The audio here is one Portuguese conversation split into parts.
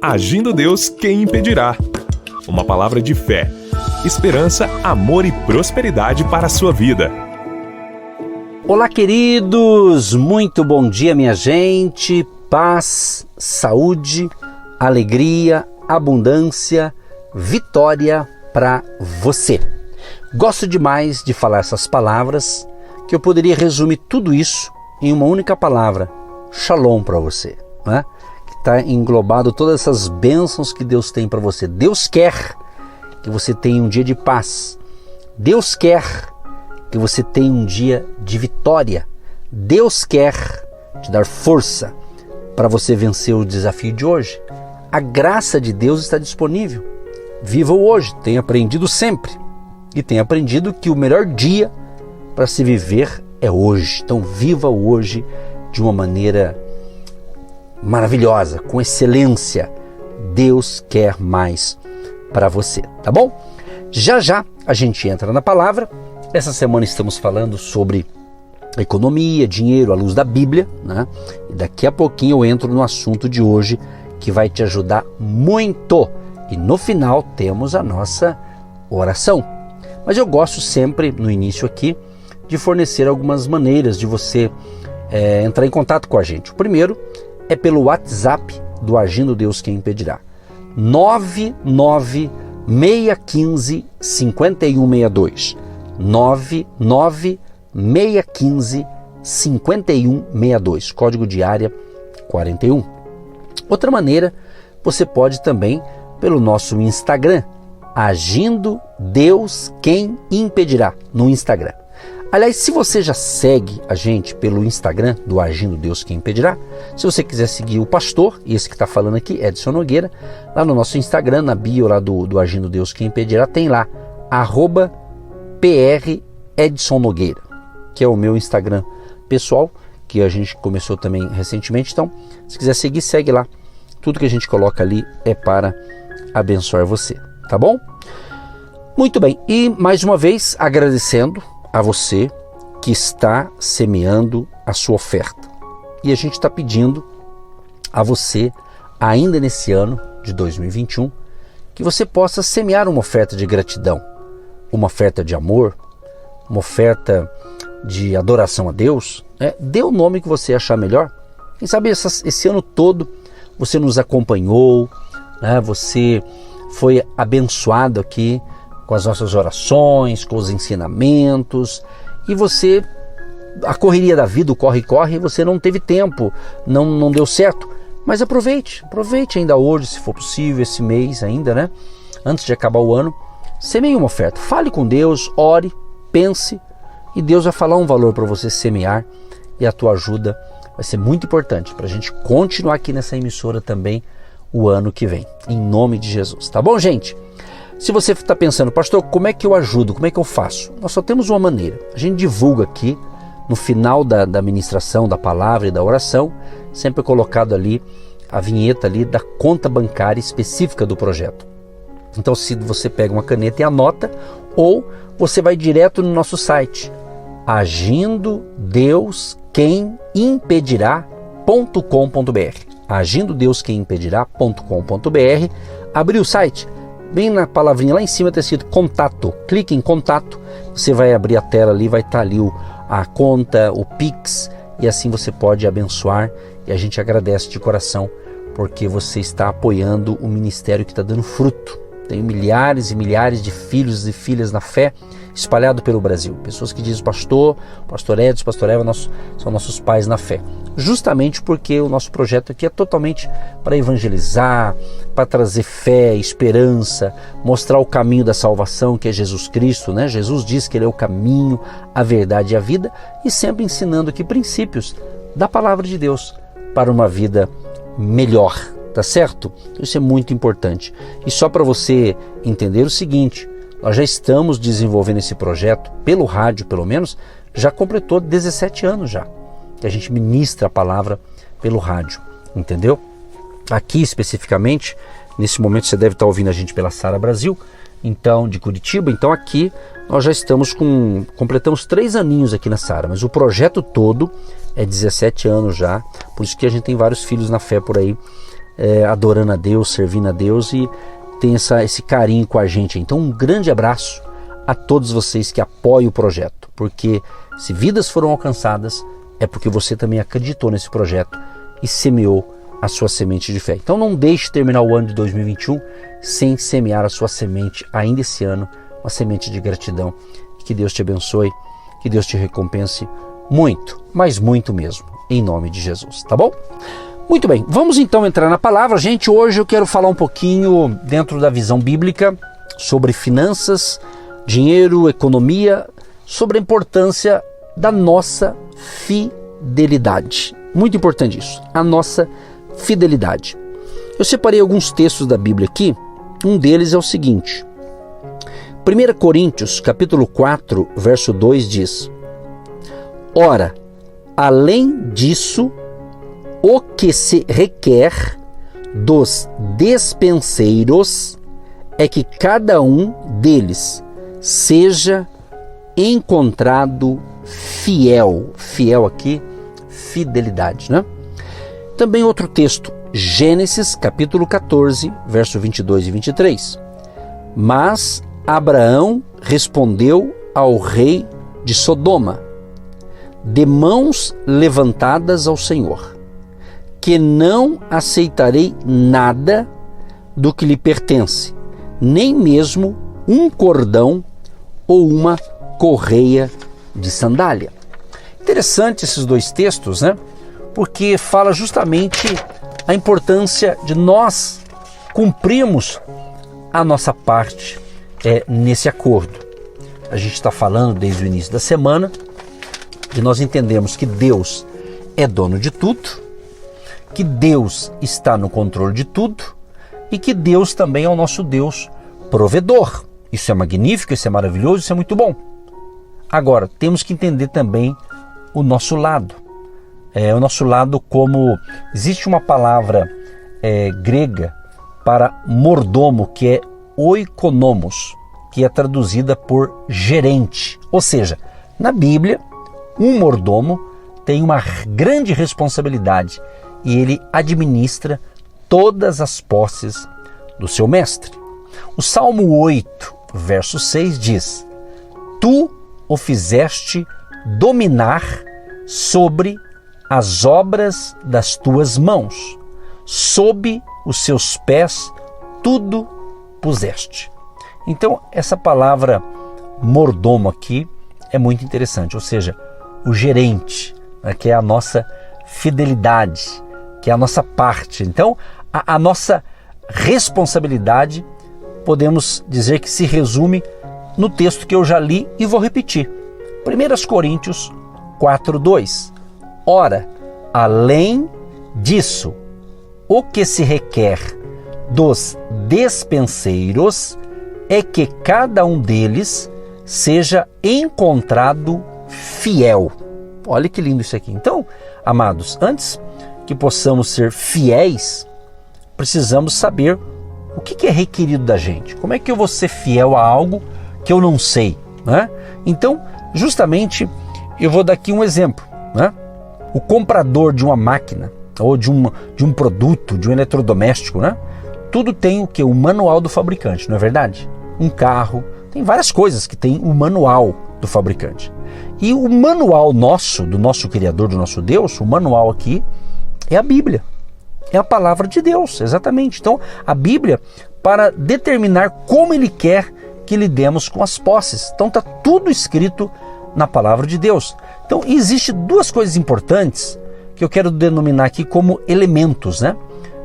Agindo Deus, quem impedirá? Uma palavra de fé, esperança, amor e prosperidade para a sua vida. Olá, queridos! Muito bom dia, minha gente! Paz, saúde, alegria, abundância, vitória para você. Gosto demais de falar essas palavras, que eu poderia resumir tudo isso em uma única palavra: Shalom para você, né? Que está englobado todas essas bênçãos que Deus tem para você. Deus quer que você tenha um dia de paz. Deus quer que você tenha um dia de vitória. Deus quer te dar força para você vencer o desafio de hoje. A graça de Deus está disponível. Viva o hoje, tenha aprendido sempre. E tenha aprendido que o melhor dia para se viver é hoje. Então viva o hoje de uma maneira maravilhosa, com excelência. Deus quer mais para você, tá bom? Já já a gente entra na palavra. Essa semana estamos falando sobre economia, dinheiro à luz da Bíblia, né? E daqui a pouquinho eu entro no assunto de hoje que vai te ajudar muito. E no final temos a nossa oração. Mas eu gosto sempre, no início aqui, de fornecer algumas maneiras de você entrar em contato com a gente. O primeiro é pelo WhatsApp do Agindo Deus Quem Impedirá. 99615-5162. 99615-5162. Código de área 41. Outra maneira, você pode também pelo nosso Instagram, Agindo Deus Quem Impedirá, no Instagram. Aliás, se você já segue a gente pelo Instagram do Agindo Deus Quem Impedirá, se você quiser seguir o pastor, esse que está falando aqui, Edson Nogueira, lá no nosso Instagram, na bio lá do Agindo Deus Quem Impedirá, tem lá, @PR Edson Nogueira, que é o meu Instagram pessoal, que a gente começou também recentemente. Então, se quiser seguir, segue lá. Tudo que a gente coloca ali é para abençoar você, tá bom? Muito bem, e mais uma vez agradecendo a você que está semeando a sua oferta. E a gente está pedindo a você, ainda nesse ano de 2021, que você possa semear uma oferta de gratidão, uma oferta de amor, uma oferta de adoração a Deus, né? Dê o nome que você achar melhor. Quem sabe esse ano todo você nos acompanhou, né? Você foi abençoado aqui com as nossas orações, com os ensinamentos, e você, a correria da vida, o corre-corre, você não teve tempo, não deu certo. Mas aproveite ainda hoje, se for possível, esse mês ainda, né? Antes de acabar o ano, semeie uma oferta, fale com Deus, ore, pense, e Deus vai falar um valor para você semear, e a tua ajuda vai ser muito importante para a gente continuar aqui nessa emissora também o ano que vem, em nome de Jesus, tá bom, gente? Se você está pensando, pastor, como é que eu ajudo, como é que eu faço? Nós só temos uma maneira, a gente divulga aqui, no final da ministração, da palavra e da oração, sempre colocado ali a vinheta ali da conta bancária específica do projeto. Então, se você pega uma caneta e anota, ou você vai direto no nosso site, agindodeusquemimpedirá.com.br, agindodeusquemimpedirá.com.br. Abrir o site, bem na palavrinha lá em cima está escrito contato, clique em contato, você vai abrir a tela ali, vai estar ali a conta, o Pix, e assim você pode abençoar, e a gente agradece de coração porque você está apoiando o ministério que está dando fruto. Tem milhares e milhares de filhos e filhas na fé espalhado pelo Brasil. Pessoas que dizem, pastor Edson, pastor Eva, são nossos pais na fé. Justamente porque o nosso projeto aqui é totalmente para evangelizar, para trazer fé, esperança, mostrar o caminho da salvação, que é Jesus Cristo, né? Jesus diz que Ele é o caminho, a verdade e a vida, e sempre ensinando aqui princípios da palavra de Deus para uma vida melhor. Tá certo? Isso é muito importante. E só para você entender o seguinte, nós já estamos desenvolvendo esse projeto pelo rádio, pelo menos, já completou 17 anos já, que a gente ministra a palavra pelo rádio, entendeu? Aqui especificamente, nesse momento você deve estar ouvindo a gente pela Sara Brasil, então de Curitiba, então aqui nós já estamos completamos 3 aninhos aqui na Sara, mas o projeto todo é 17 anos já, por isso que a gente tem vários filhos na fé por aí, adorando a Deus, servindo a Deus e tem esse carinho com a gente. Então um grande abraço a todos vocês que apoiam o projeto, porque se vidas foram alcançadas, é porque você também acreditou nesse projeto e semeou a sua semente de fé. Então não deixe de terminar o ano de 2021 sem semear a sua semente ainda esse ano, uma semente de gratidão. Que Deus te abençoe, que Deus te recompense muito, mas muito mesmo, em nome de Jesus, tá bom? Muito bem, vamos então entrar na palavra. Gente, hoje eu quero falar um pouquinho dentro da visão bíblica sobre finanças, dinheiro, economia, sobre a importância da nossa fidelidade. Muito importante isso, a nossa fidelidade. Eu separei alguns textos da Bíblia aqui, um deles é o seguinte: 1 Coríntios, capítulo 4, verso 2 diz: Ora, além disso, o que se requer dos despenseiros é que cada um deles seja encontrado fiel. Fiel aqui, fidelidade, né? Também outro texto, Gênesis capítulo 14, verso 22 e 23. Mas Abraão respondeu ao rei de Sodoma, de mãos levantadas ao Senhor, que não aceitarei nada do que lhe pertence, nem mesmo um cordão ou uma correia de sandália. Interessante esses dois textos, né? Porque fala justamente a importância de nós cumprirmos a nossa parte nesse acordo. A gente está falando desde o início da semana de nós entendemos que Deus é dono de tudo, que Deus está no controle de tudo e que Deus também é o nosso Deus provedor. Isso é magnífico, isso é maravilhoso, isso é muito bom. Agora, temos que entender também o nosso lado. O nosso lado, como existe uma palavra grega para mordomo, que é oikonomos, que é traduzida por gerente. Ou seja, na Bíblia, um mordomo tem uma grande responsabilidade e ele administra todas as posses do seu mestre. O Salmo 8, verso 6 diz: Tu o fizeste dominar sobre as obras das tuas mãos, sob os seus pés tudo puseste. Então, essa palavra mordomo aqui é muito interessante, ou seja, o gerente, né, que é a nossa fidelidade, que é a nossa parte. Então, a nossa responsabilidade, podemos dizer que se resume no texto que eu já li e vou repetir. 1 Coríntios 4:2. Ora, além disso, o que se requer dos despenseiros é que cada um deles seja encontrado fiel. Olha que lindo isso aqui. Então, amados, antes que possamos ser fiéis, precisamos saber o que é requerido da gente. Como é que eu vou ser fiel a algo que eu não sei, né? Então, justamente, eu vou dar aqui um exemplo, né? O comprador de uma máquina ou de um produto, de um eletrodoméstico, né? Tudo tem o que? O manual do fabricante, não é verdade? Um carro, tem várias coisas que tem o manual do fabricante. E o manual nosso, do nosso Criador, do nosso Deus, o manual aqui é a Bíblia. É a palavra de Deus, exatamente. Então, a Bíblia, para determinar como Ele quer que lidemos com as posses. Então, está tudo escrito na palavra de Deus. Então, existe duas coisas importantes que eu quero denominar aqui como elementos, né,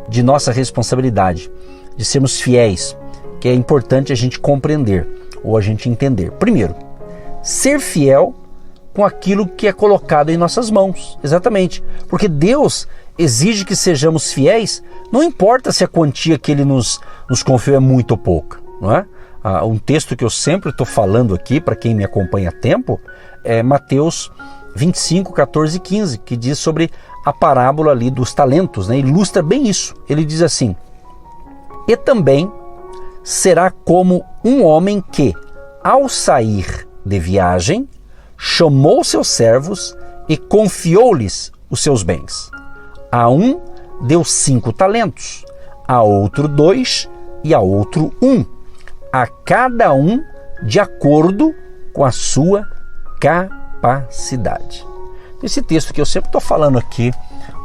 de nossa responsabilidade, de sermos fiéis, que é importante a gente compreender ou a gente entender. Primeiro, ser fiel com aquilo que é colocado em nossas mãos. Exatamente. Porque Deus exige que sejamos fiéis, não importa se a quantia que Ele nos confiou é muito ou pouca, não é? Um texto que eu sempre estou falando aqui, para quem me acompanha há tempo, é Mateus 25, 14 e 15, que diz sobre a parábola ali dos talentos, né? Ilustra bem isso. Ele diz assim: e também será como um homem que, ao sair de viagem, chamou seus servos e confiou-lhes os seus bens. A um deu 5 talentos, a outro 2 e a outro 1, a cada um de acordo com a sua capacidade. Esse texto que eu sempre estou falando aqui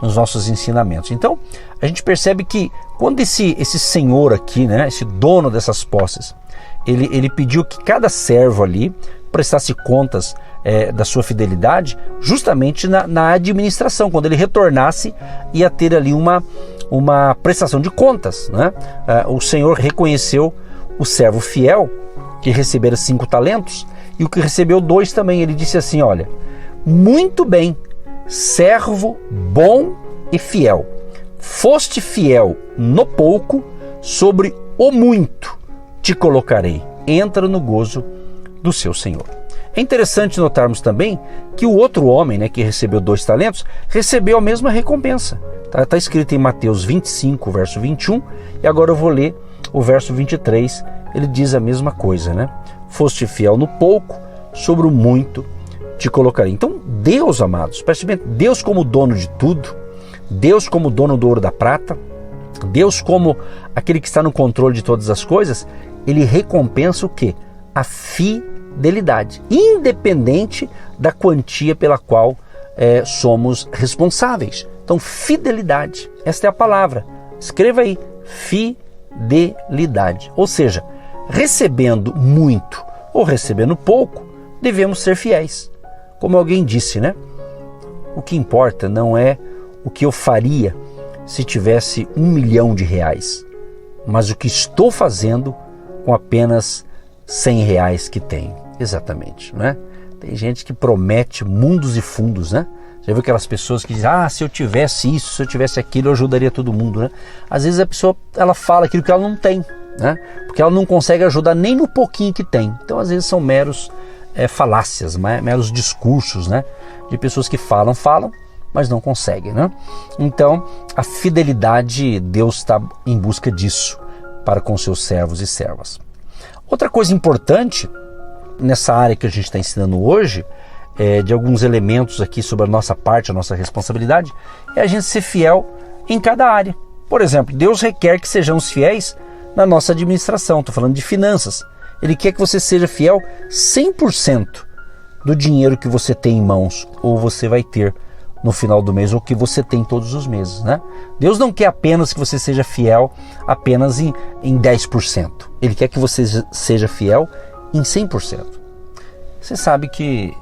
nos nossos ensinamentos. Então, a gente percebe que quando esse senhor aqui, né, esse dono dessas posses, ele pediu que cada servo ali prestasse contas da sua fidelidade, justamente na administração. Quando ele retornasse, ia ter ali uma prestação de contas, né? O Senhor reconheceu o servo fiel, que recebera 5 talentos, e o que recebeu 2 também. Ele disse assim: olha, muito bem, servo bom e fiel, foste fiel no pouco, sobre o muito te colocarei, entra no gozo do seu Senhor. É interessante notarmos também que o outro homem, né, que recebeu 2 talentos, recebeu a mesma recompensa. Está escrito em Mateus 25, verso 21, e agora eu vou ler o verso 23, ele diz a mesma coisa, né? Foste fiel no pouco, sobre o muito te colocarei. Então Deus, amados, preste bem, Deus como dono de tudo, Deus como dono do ouro e da prata, Deus como aquele que está no controle de todas as coisas, ele recompensa o quê? A fidelidade, independente da quantia pela qual somos responsáveis. Então, fidelidade, esta é a palavra. Escreva aí, fidelidade. Ou seja, recebendo muito ou recebendo pouco, devemos ser fiéis. Como alguém disse, né? O que importa não é o que eu faria se tivesse R$1 milhão, mas o que estou fazendo com apenas R$100 que tenho. Exatamente, né? Tem gente que promete mundos e fundos, né? Já viu aquelas pessoas que dizem: se eu tivesse isso, se eu tivesse aquilo, eu ajudaria todo mundo, né? Às vezes a pessoa, ela fala aquilo que ela não tem, né? Porque ela não consegue ajudar nem no pouquinho que tem. Então, às vezes são meros falácias, meros discursos, né? De pessoas que falam, mas não conseguem, né? Então, a fidelidade, Deus está em busca disso para com seus servos e servas. Outra coisa importante nessa área que a gente está ensinando hoje, de alguns elementos aqui sobre a nossa parte, a nossa responsabilidade, é a gente ser fiel em cada área. Por exemplo, Deus requer que sejamos fiéis na nossa administração. Estou falando de finanças. Ele quer que você seja fiel 100% do dinheiro que você tem em mãos, ou você vai ter no final do mês, ou que você tem todos os meses, né? Deus não quer apenas que você seja fiel apenas em 10%. Ele quer que você seja fiel em 100%. Você sabe que,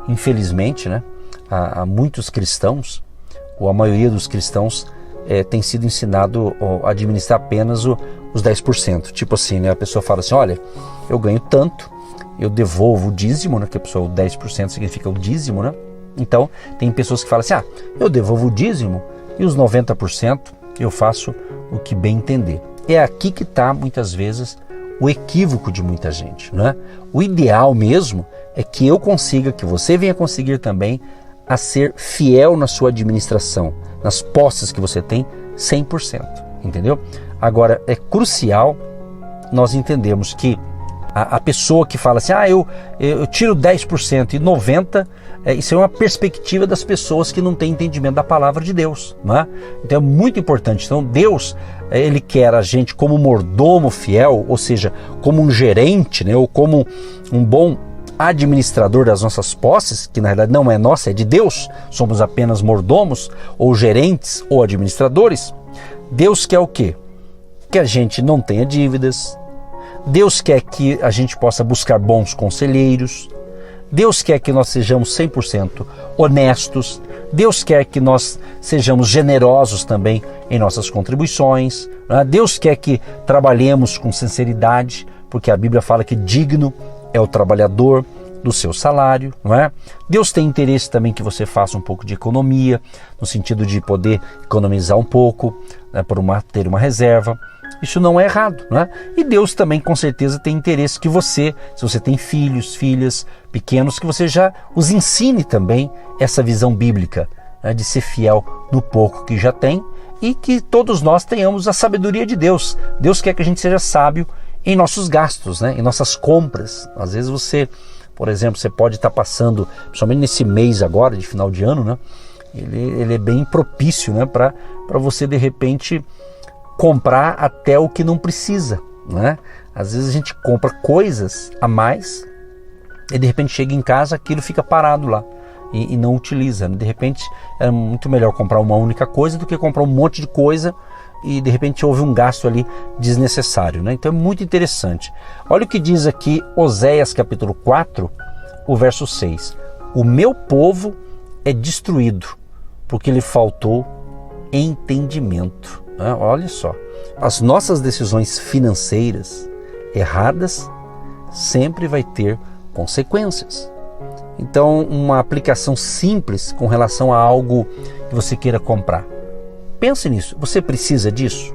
infelizmente, né, há muitos cristãos, ou a maioria dos cristãos, tem sido ensinado a administrar apenas os 10%. Tipo assim, né, a pessoa fala assim: olha, eu ganho tanto, eu devolvo o dízimo, né, que a pessoa, o 10% significa o dízimo, né? Então, tem pessoas que falam assim: eu devolvo o dízimo e os 90% eu faço o que bem entender. É aqui que está, muitas vezes, o equívoco de muita gente, né? O ideal mesmo é que eu consiga, que você venha conseguir também, a ser fiel na sua administração, nas posses que você tem, 100%, entendeu? Agora, é crucial nós entendermos que a pessoa que fala assim: eu tiro 10% e 90%, isso é uma perspectiva das pessoas que não têm entendimento da palavra de Deus, não é? Então é muito importante. Então Deus, ele quer a gente como mordomo fiel, ou seja, como um gerente, né, ou como um bom administrador das nossas posses, que na verdade não é nossa, é de Deus, somos apenas mordomos, ou gerentes, ou administradores. Deus quer o quê? Que a gente não tenha dívidas. Deus quer que a gente possa buscar bons conselheiros. Deus quer que nós sejamos 100% honestos. Deus quer que nós sejamos generosos também em nossas contribuições. Deus quer que trabalhemos com sinceridade, porque a Bíblia fala que digno é o trabalhador do seu salário, não é? Deus tem interesse também que você faça um pouco de economia, no sentido de poder economizar um pouco, né, ter uma reserva. Isso não é errado, né? E Deus também com certeza tem interesse que você, se você tem filhos, filhas pequenos, que você já os ensine também essa visão bíblica, né, de ser fiel no pouco que já tem, e que todos nós tenhamos a sabedoria de Deus. Deus quer que a gente seja sábio em nossos gastos, né, em nossas compras. Às vezes você, por exemplo, você pode estar passando, principalmente nesse mês agora, de final de ano, né, ele é bem propício, né, para você de repente comprar até o que não precisa, né? Às vezes a gente compra coisas a mais e de repente chega em casa, aquilo fica parado lá e não utiliza, né? De repente é muito melhor comprar uma única coisa do que comprar um monte de coisa e de repente houve um gasto ali desnecessário, né? Então é muito interessante. Olha o que diz aqui Oséias capítulo 4, o verso 6. O meu povo é destruído porque lhe faltou entendimento. Olha só, as nossas decisões financeiras erradas sempre vai ter consequências. Então, uma aplicação simples com relação a algo que você queira comprar. Pense nisso, você precisa disso?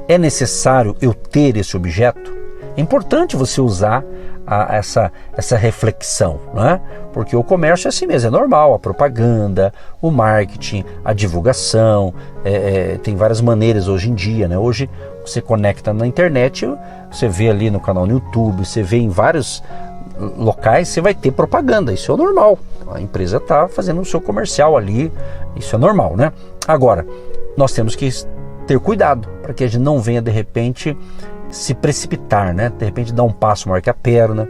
É necessário eu ter esse objeto? É importante você usar essa reflexão, né? Porque o comércio é assim mesmo, é normal, a propaganda, o marketing, a divulgação, tem várias maneiras hoje em dia, né? Hoje você conecta na internet, você vê ali no canal no YouTube, você vê em vários locais, você vai ter propaganda, isso é normal, a empresa está fazendo o seu comercial ali, isso é normal, né? Agora, nós temos que ter cuidado para que a gente não venha de repente se precipitar, né? De repente dar um passo maior que a perna,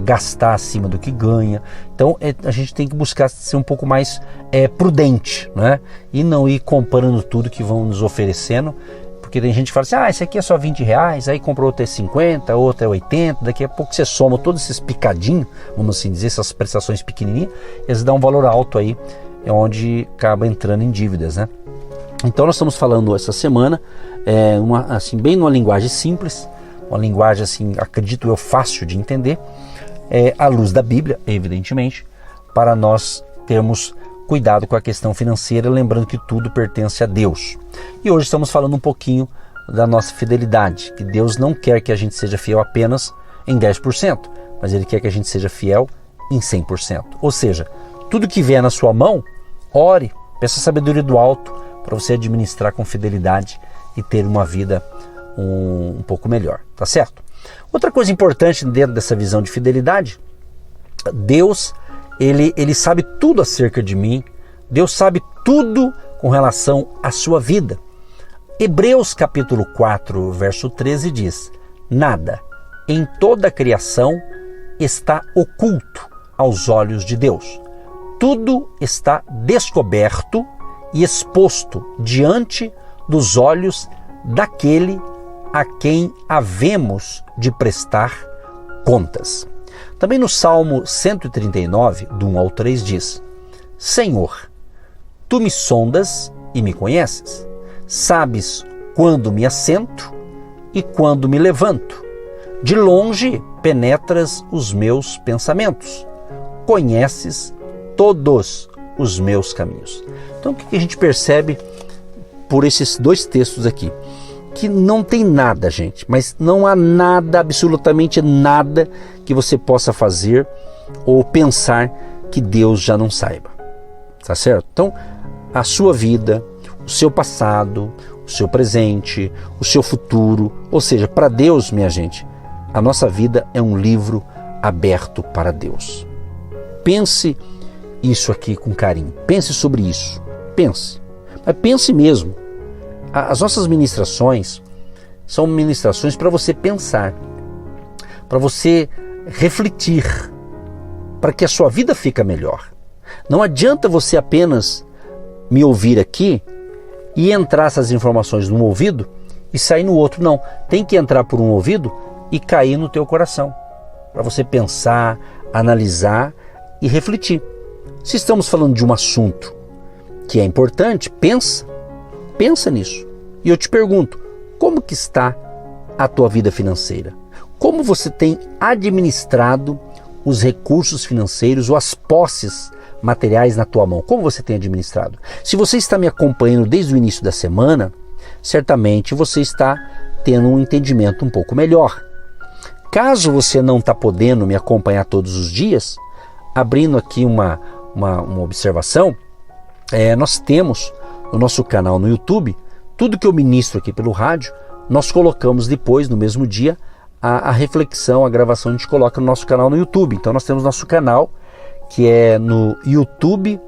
gastar acima do que ganha. Então a gente tem que buscar ser um pouco mais prudente, né? E não ir comprando tudo que vão nos oferecendo, porque tem gente que fala assim, esse aqui é só R$20, aí comprou outro é 50, outro é 80, daqui a pouco você soma todos esses picadinhos, vamos assim dizer, essas prestações pequenininhas, eles dão um valor alto aí, é onde acaba entrando em dívidas, né? Então nós estamos falando essa semana, assim, bem numa linguagem simples, uma linguagem assim, acredito eu, fácil de entender, à luz da Bíblia, evidentemente, para nós termos cuidado com a questão financeira, lembrando que tudo pertence a Deus. E hoje estamos falando um pouquinho da nossa fidelidade, que Deus não quer que a gente seja fiel apenas em 10%, mas Ele quer que a gente seja fiel em 100%. Ou seja, tudo que vier na sua mão, ore, peça a sabedoria do alto, para você administrar com fidelidade e ter uma vida um pouco melhor, tá certo? Outra coisa importante dentro dessa visão de fidelidade, Deus, ele sabe tudo acerca de mim, Deus sabe tudo com relação à sua vida. Hebreus capítulo 4, verso 13 diz, nada em toda a criação está oculto aos olhos de Deus. Tudo está descoberto e exposto diante dos olhos daquele a quem havemos de prestar contas. Também no Salmo 139, do 1 ao 3 diz, Senhor, Tu me sondas e me conheces, sabes quando me assento e quando me levanto, de longe penetras os meus pensamentos, conheces todos os meus caminhos. Então o que a gente percebe por esses dois textos aqui? Que não tem nada, gente, mas não há nada, absolutamente nada que você possa fazer ou pensar que Deus já não saiba, tá certo? Então a sua vida, o seu passado, o seu presente, o seu futuro, ou seja, para Deus, minha gente, a nossa vida é um livro aberto para Deus. Pense isso aqui com carinho, pense sobre isso, pense, mas pense mesmo. As nossas ministrações são ministrações para você pensar, para você refletir, para que a sua vida fique melhor. Não adianta você apenas me ouvir aqui e entrar essas informações num ouvido e sair no outro, não. Tem que entrar por um ouvido e cair no teu coração, para você pensar, analisar e refletir. Se estamos falando de um assunto que é importante, pensa nisso. E eu te pergunto, como que está a tua vida financeira? Como você tem administrado os recursos financeiros ou as posses materiais na tua mão? Como você tem administrado? Se você está me acompanhando desde o início da semana, certamente você está tendo um entendimento um pouco melhor. Caso você não está podendo me acompanhar todos os dias, abrindo aqui uma observação, nós temos no nosso canal no YouTube, tudo que eu ministro aqui pelo rádio, nós colocamos depois, no mesmo dia, a reflexão, a gravação a gente coloca no nosso canal no YouTube. Então nós temos nosso canal, que é no YouTube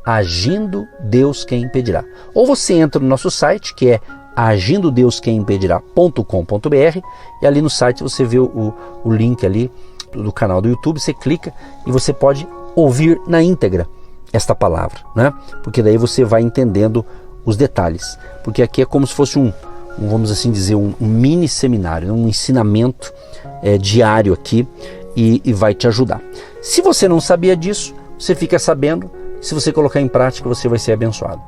agindo Deus quem impedirá. Ou você entra no nosso site, que é agindodeusquemimpedirá.com.br, e ali no site você vê o link ali do canal do YouTube, você clica e você pode ouvir na íntegra esta palavra, né? Porque daí você vai entendendo os detalhes, porque aqui é como se fosse vamos assim dizer, um mini seminário, um ensinamento diário aqui, e vai te ajudar. Se você não sabia disso, você fica sabendo. Se você colocar em prática, você vai ser abençoado.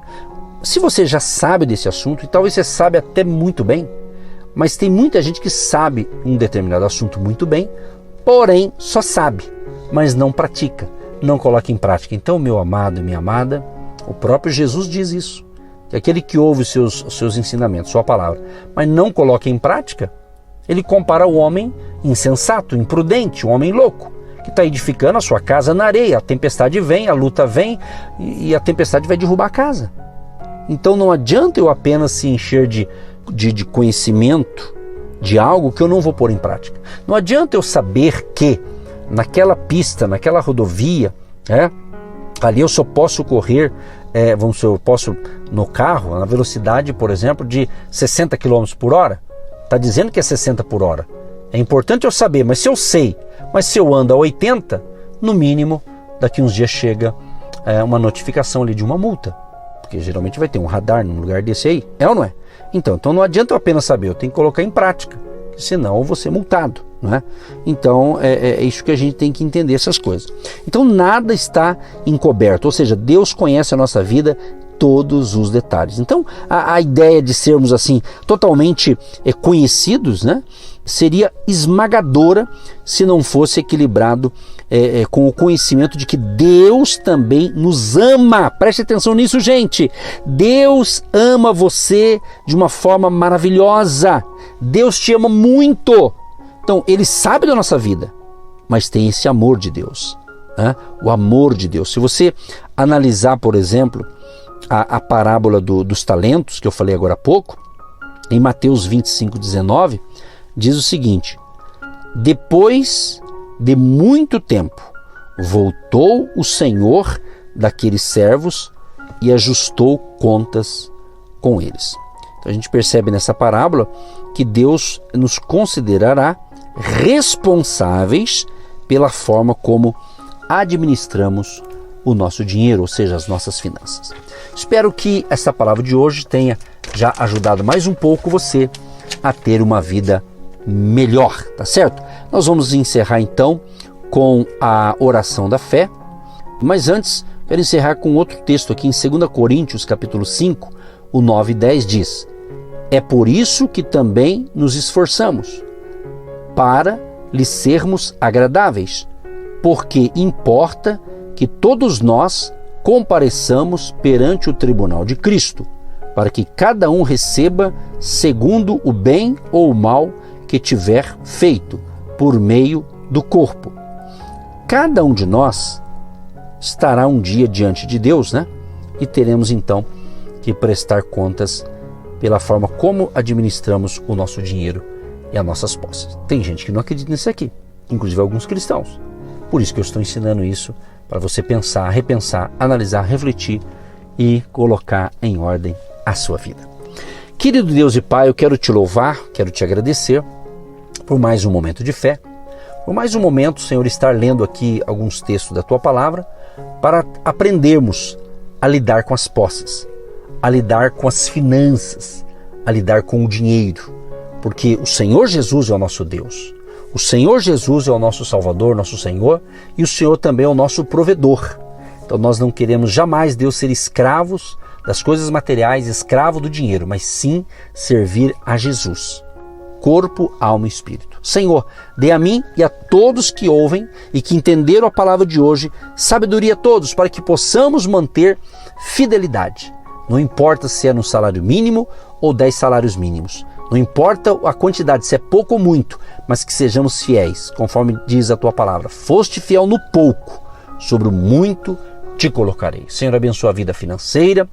Se você já sabe desse assunto, e talvez você sabe até muito bem, mas tem muita gente que sabe um determinado assunto muito bem, porém só sabe, mas não pratica, não coloca em prática. Então, meu amado e minha amada, o próprio Jesus diz isso, que aquele que ouve os seus ensinamentos, sua palavra, mas não coloca em prática, ele compara o homem insensato, imprudente, o homem louco, que está edificando a sua casa na areia. A tempestade vem, a luta vem e a tempestade vai derrubar a casa. Então não adianta eu apenas se encher de conhecimento de algo que eu não vou pôr em prática. Não adianta eu saber que naquela pista, naquela rodovia, ali eu só posso correr, eu posso no carro, na velocidade, por exemplo, de 60 km por hora. Está dizendo que é 60 por hora. É importante eu saber, mas se eu sei, mas se eu ando a 80, no mínimo, daqui uns dias chega uma notificação ali de uma multa. Porque geralmente vai ter um radar num lugar desse aí, ou não é? Então não adianta eu apenas saber, eu tenho que colocar em prática, senão eu vou ser multado, não é? Então é isso que a gente tem que entender, essas coisas. Então nada está encoberto, ou seja, Deus conhece a nossa vida, todos os detalhes. Então a ideia de sermos assim totalmente conhecidos, né, seria esmagadora se não fosse equilibrado com o conhecimento de que Deus também nos ama. Preste atenção nisso, gente. Deus ama você de uma forma maravilhosa. Deus te ama muito. Então Ele sabe da nossa vida, mas tem esse amor de Deus, né? O amor de Deus. Se você analisar, por exemplo, a parábola dos talentos, que eu falei agora há pouco, em Mateus 25:19, diz o seguinte: depois de muito tempo, voltou o Senhor daqueles servos e ajustou contas com eles. Então a gente percebe nessa parábola que Deus nos considerará responsáveis pela forma como administramos o nosso dinheiro, ou seja, as nossas finanças. Espero que essa palavra de hoje tenha já ajudado mais um pouco você a ter uma vida melhor, tá certo? Nós vamos encerrar então com a oração da fé, mas antes quero encerrar com outro texto aqui em 2 Coríntios capítulo 5, o 9 e 10 diz: é por isso que também nos esforçamos, para lhe sermos agradáveis, porque importa que todos nós compareçamos perante o tribunal de Cristo, para que cada um receba segundo o bem ou o mal que tiver feito por meio do corpo. Cada um de nós estará um dia diante de Deus, né? E teremos então que prestar contas pela forma como administramos o nosso dinheiro e as nossas posses. Tem gente que não acredita nisso aqui, inclusive alguns cristãos. Por isso que eu estou ensinando isso, para você pensar, repensar, analisar, refletir e colocar em ordem a sua vida. Querido Deus e Pai, eu quero te louvar, quero te agradecer por mais um momento de fé, por mais um momento, Senhor, estar lendo aqui alguns textos da Tua Palavra, para aprendermos a lidar com as posses, a lidar com as finanças, a lidar com o dinheiro, porque o Senhor Jesus é o nosso Deus. O Senhor Jesus é o nosso Salvador, nosso Senhor, e o Senhor também é o nosso provedor. Então nós não queremos jamais, Deus, ser escravos das coisas materiais, escravo do dinheiro, mas sim servir a Jesus, corpo, alma e espírito. Senhor, dê a mim e a todos que ouvem e que entenderam a palavra de hoje, sabedoria a todos, para que possamos manter fidelidade. Não importa se é no salário mínimo ou 10 salários mínimos. Não importa a quantidade, se é pouco ou muito, mas que sejamos fiéis, conforme diz a Tua palavra. Foste fiel no pouco, sobre o muito te colocarei. Senhor, abençoa a vida financeira,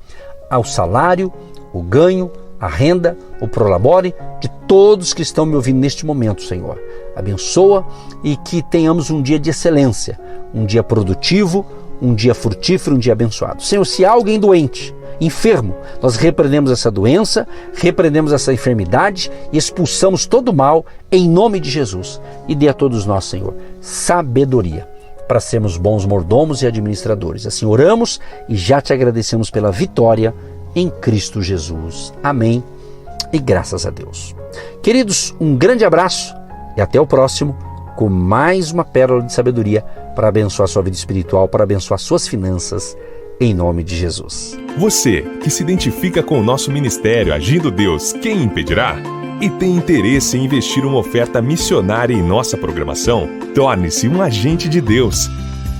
ao salário, o ganho, a renda, o prolabore de todos que estão me ouvindo neste momento, Senhor. Abençoa e que tenhamos um dia de excelência, um dia produtivo, um dia frutífero, um dia abençoado. Senhor, se há alguém doente, enfermo, nós repreendemos essa doença, repreendemos essa enfermidade e expulsamos todo o mal em nome de Jesus. E dê a todos nós, Senhor, sabedoria para sermos bons mordomos e administradores. Assim oramos e já te agradecemos pela vitória em Cristo Jesus. Amém e graças a Deus. Queridos, um grande abraço e até o próximo com mais uma pérola de sabedoria para abençoar sua vida espiritual, para abençoar suas finanças, em nome de Jesus. Você que se identifica com o nosso ministério Agindo Deus, quem impedirá? E tem interesse em investir uma oferta missionária em nossa programação? Torne-se um agente de Deus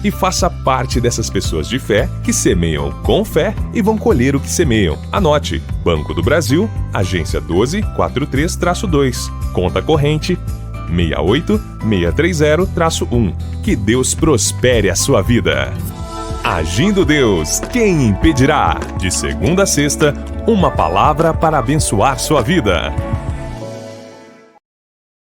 e faça parte dessas pessoas de fé que semeiam com fé e vão colher o que semeiam. Anote: Banco do Brasil, agência 1243-2, conta corrente 68630-1. Que Deus prospere a sua vida. Agindo Deus, quem impedirá? De segunda a sexta, uma palavra para abençoar sua vida.